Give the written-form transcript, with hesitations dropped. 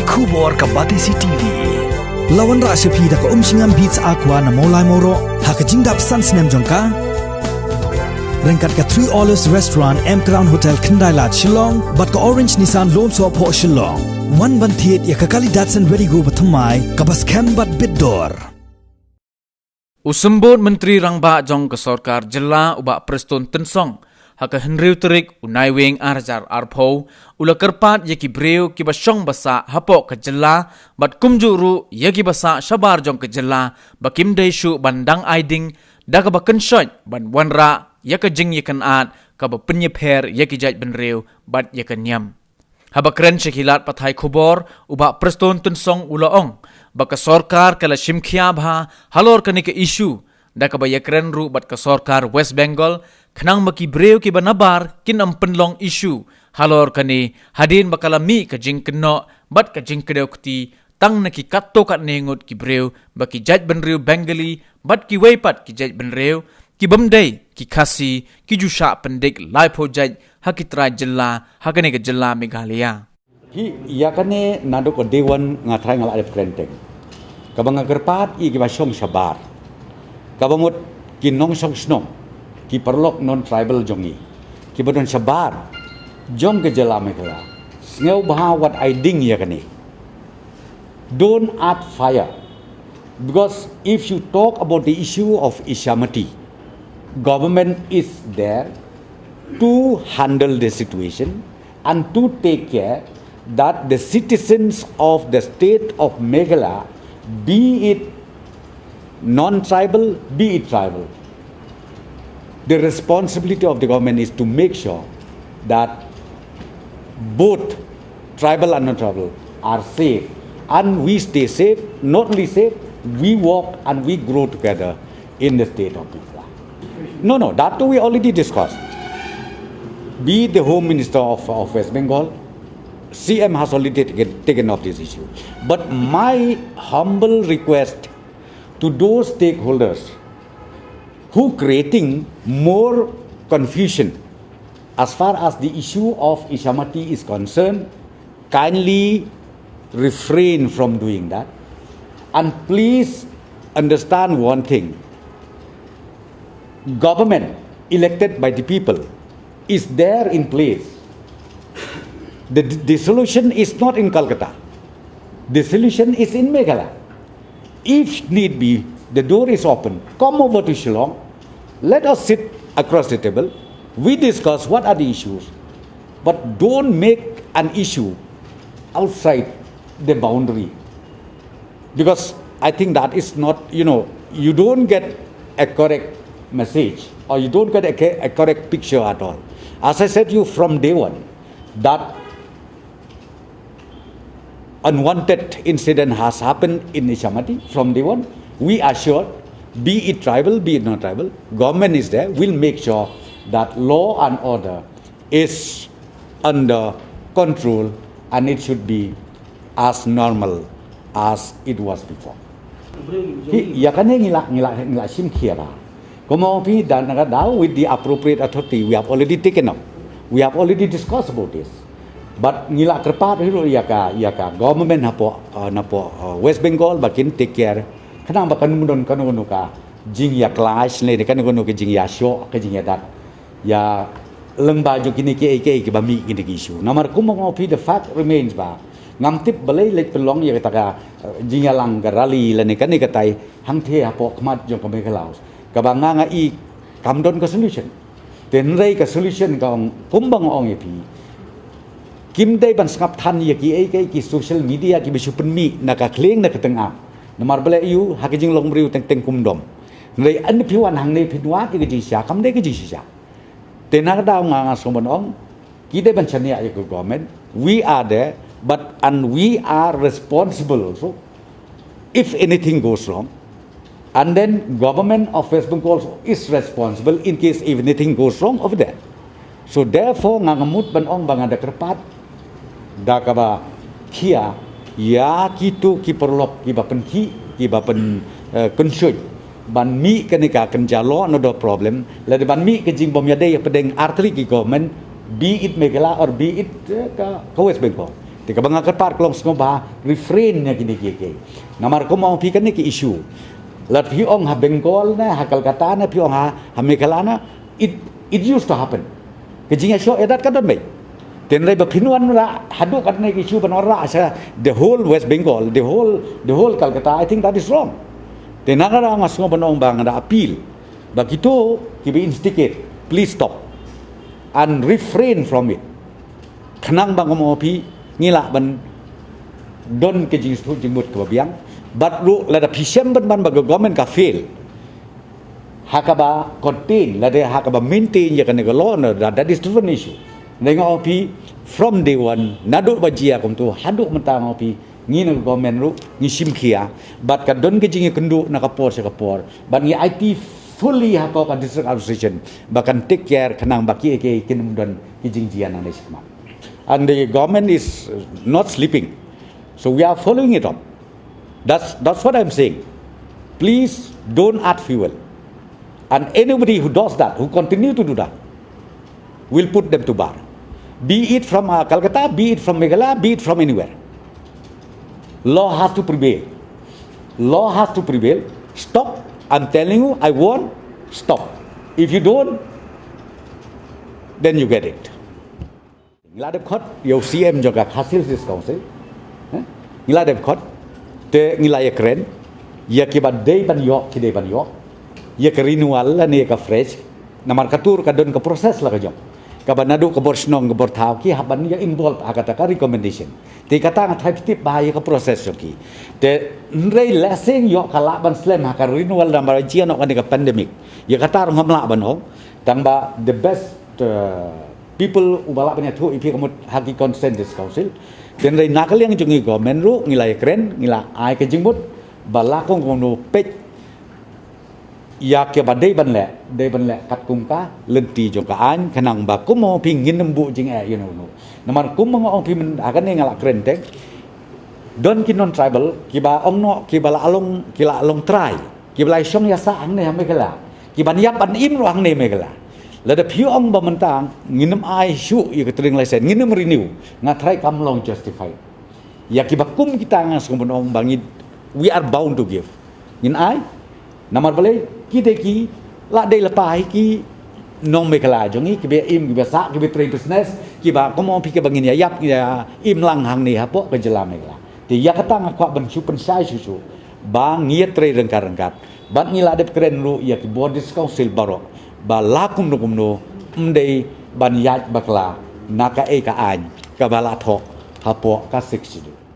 Kubor ka Batisi TV. Lawan Rashapi da ka umsingam beats aqua na molai moro hakajingdap sansnem jongka. Rengkat ka 3 Olives Restaurant M Crown Hotel Kendailat Shillong bat ka Orange Nissan Lom So Po Shillong. Wan ban thiet ya ka kali Datsun ready go batamai ka bas kem bat bidor. Usembut Menteri Rangba Jong ke Sorkar Jela ubak Preston Tensong haka Henry Terik unai wing arjar arpo ula kerpat yaki breu ki basyong basa hapok ke Jela bat kumjuru yaki basa Shabar Jong ke Jela bakim daishu bandang aiding daga baken shoy ban wanra yaka jing yakan at ka ba penyepher yaki jaj benreu bat yakan nyam haba keren syakilat pathai kubor ubak Preston Tensong ulaong baka sorkar kala shimkhia bha halor kani ke isu daka ba yakren ru bat ka sorkar West Bengal khnang maki breu ki banabar kin ampenlong isu halor kani hadin bakala mi ka jing keno bat ka jing kedeu kti tang naki katto kat nengut ki breu baki jaj benreu Bengali bat ki weipat ki jaj benreu ki bamdai ki khasi ki jusha pendik laipo jaj hakitra jilla hakane ke jilla Meghalaya hi yakane nado ko dewan ngatrai ngal alif krenteng kabang gerpat i ki basyong Shabar kabamut ki nong song snong ki perlok non tribal jongi ki badon Shabar jong ke jela Meghalaya ngeu bah what I ding yakane don't add fire because if you talk about the issue of Ishamati government is there to handle the situation and to take care that the citizens of the state of Meghalaya, be it non-tribal, be it tribal, the responsibility of the government is to make sure that both tribal and non-tribal are safe and we stay safe. Not only safe, we walk and we grow together in the state of Meghalaya. No, that too we already discussed. Be the Home Minister of West Bengal, CM has already taken up this issue. But my humble request to those stakeholders who creating more confusion as far as the issue of Ishamati is concerned, kindly refrain from doing that. And please understand one thing. Government elected by the people is there in place. The solution is not in Calcutta. The solution is in Meghalaya. If need be, the door is open. Come over to Shillong. Let us sit across the table. We discuss what are the issues. But don't make an issue outside the boundary. Because I think that is not, you don't get a correct message or you don't get a correct picture at all. As I said to you from day one, that unwanted incident has happened in Ishamati from day one. We are sure, be it tribal, be it not tribal, government is there. We'll make sure that law and order is under control and it should be as normal as it was before. Yakane ngila sim kiara. Komopi dan nagadao with the appropriate authority, we have already taken up. We have already discussed about this. But ngila kerpat hiru yaka government napo West Bengal bakin take care. Kanang bakan mundon kanu ka jing ya clash le kan kanu ke jing ya show ke jing ya dat. Ya lembaju kini ke bami kini isu. Namar kumopi the fact remains ba. Ngamtip balai lek pelong ya kata jing ya lang garali le kan ni katai hang the apo kmat jong ke Meghalaya. Kabanga i kamdon ka solution. Tenrei ka solution ka kumbang ong epi. Kim day ban skap than ya ki social media ki bisu penmi naka kleng na katanga. Namar bale yu hakijing long briu teng kumdom. Nei an piwan hang nei pinwa ki ji sya kam dei ki ji sya. Tenar da nga sombon ong ki day ban chania ya government. We are there and we are responsible also if anything goes wrong. And then government of West Bengal is responsible in case if anything goes wrong over there. So therefore ngangamut ban ong bangada kerpat dakaba kia ya kitu ki perlok ki bapen konsyoj ban mi kenika kenjalo no problem la ban mi ke jing bom yade pedeng arteri ki government be it Meghalaya or be it ka West Bengal Tika banga kerpat kelong sengoba refrain nya kini kiki. Namar ko mau pi kan ni ki issue. Lat pi ong ha Bengal na ha Kolkata na pi ong ha Meghalaya na it used to happen. Kejingnya show edat kan mai. Tenrai bapinuan ra hadu kan ni ki issue banora sa the whole West Bengal, the whole Kolkata, I think that is wrong. Tenara ra mas ngo banong bang ada appeal. Begitu kibi instigate, please stop and refrain from it. Kenang bang mau pi ngila ban don ke jing stu jing mut ke biang but lu la da pisem ban baga government ka fail hakaba contain la de hakaba maintain ya kan law na that is different issue nengo pi from day one nadu bajia kum tu hadu mentang pi ngina government ru ngi simkhia but ka don ke jing kendu na ka por se ka por but ngi IT fully hakau ka district administration bahkan take care kenang baki ke kin don ki jing jian na sama. And the government is not sleeping. So we are following it up. That's what I'm saying. Please don't add fuel. And anybody who does that, who continue to do that, will put them to bar. Be it from Calcutta, be it from Meghalaya, be it from anywhere. Law has to prevail. Law has to prevail. Stop. I'm telling you, I warn, stop. If you don't, then you get it. Ngila dep khot yo CM juga hasil sis council ngila dep khot te ngila ya keren ya kibat day ban yok ki day ban yok ya ke renewal la ne ka fresh namar katur ka don ka proses la ka jom ka banadu ka bor snong ka bor thau ki haban ya involve akata ka recommendation te kata ngat tip ba ya ka proses ki te rei lesing yok kala ban slam ha ka renewal namar jian ok ka pandemic ya kata ngomla ban hong tang ba the best people ubala punya tu ipi kamu haki consent this council dan dari nakal yang jungi government ru ngilai keren ngila ai ke jingmut balakong kono pek ya ke badai ban le kat kungka lenti joka an kanang ba kumo pingin nembu jing you know namar kum ngo pi men akan ne ngala keren tek don kin non tribal kiba ongno kibala along kila along try kibala song ya sa ang ne Meghalaya kiban yap an im ruang ne Meghalaya lada piu ong ba mentang nginem ai shu ya ketering lesen nginem renew ngatrai kam long justify ya kibakum kita ngas kumbon bangit we are bound to give ngin ai namar bale ki la dei lepai ki nong Meghalaya jongi ki be im ki be sa ki be train business ki ba komo pi ke bangin ya yap ya im lang hang ni hapo ke jela Meghalaya ti ya katang akwa ban su pen sai su bang ngiet tre rengkat ban ngila de keren ru ya ki bordis council barok ba lakum no mdei ban yaj bakla naka e ka an ka bala thok hapo ka 60